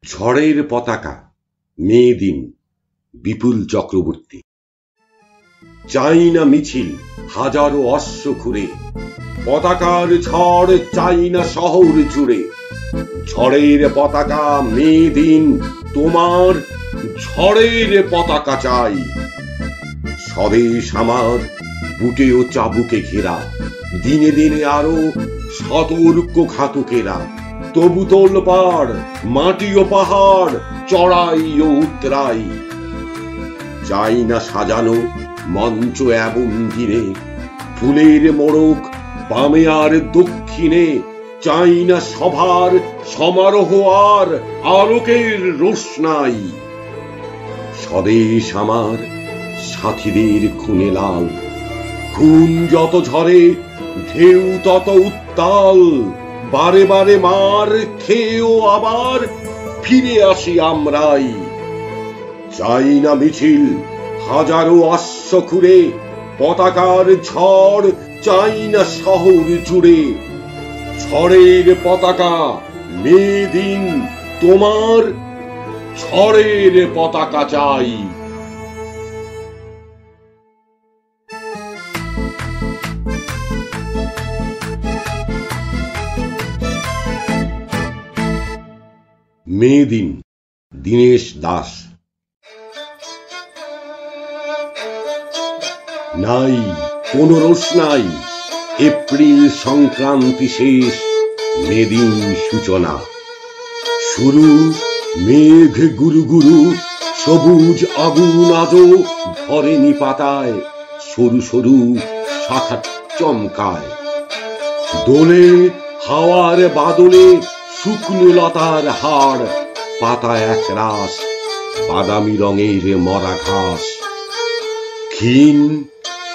ঝড়ের পতাকা, মে দিন, বিপুল চক্রবর্তী। চাই না মিছিল হাজারো অশ্ব খুঁড়ে, পতাকার ঝড় চাই না শহর জুড়ে। ঝড়ের পতাকা, মে দিন, তোমার ঝড়ের পতাকা চাই। স্বদেশ আমার বুকে ও চাবুকে ঘেরা, দিনে দিনে আরো সতর্ক ঘাতকেরা। তবু তোলপাড়, মাটি ও পাহাড়, চড়াই ও উতরাই। চাই না সাজানো মঞ্চ এমন দিনে, ফুলের মোড়ক বামে আর দক্ষিণে। চাই না সভার সমারোহ আর আলোকের রোশনাই। স্বদেশ আমার সাথীদের খুনে লাল, খুন যত ঝরে ঢেউ তত উত্তাল। বারে বারে মার খেয়েও আবার ফিরে আসি আমরাই। চাই না মিছিল হাজারো অশ্ব খুঁড়ে, পতাকার ঝড় চাই না শহর জুড়ে। ঝড়ের পতাকা, মে দিন, তোমার ঝড়ের পতাকা চাই। মে দিন, দীনেশ দাস। নাই কোনো রোশনাই, এপ্রিল সংক্রান্তি শেষ, মে দিন সূচনা। শুরু মেঘ গুরু গুরু, সবুজ আগুন আজও ধরেনি পাতায়, সরু সরু শাখা চমকায়। দোলে হাওয়ার বাদলে শুকনো লতার হাড়, পাতা এক রাস বাদামি রঙের মরা ঘাস। ক্ষীণ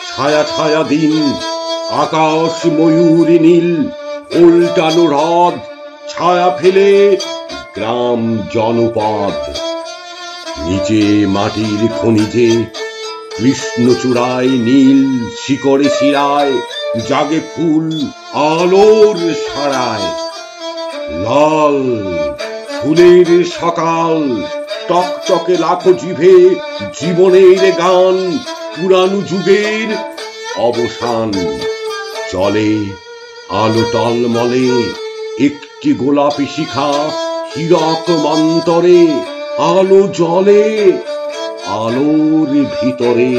ছায়া ছায়া দিন, আকাশ ময়ূরী নীল, উল্টানো হ্রদ ছায়া ফেলে গ্রাম জনপদ। নিচে মাটির খনিজে কৃষ্ণচূড়ায় নীল শিকড়ে শিরায়, জাগে ফুল আলোর সারায়। লাল ফুলের সকাল, টকটকে লাখো জিভে জীবনের গান, পুরানো যুগের অবসান। চলে আলো টলমলে একটি গোলাপি শিখা, হীরক মন্তরে আলো জ্বলে আলোর ভিতরে।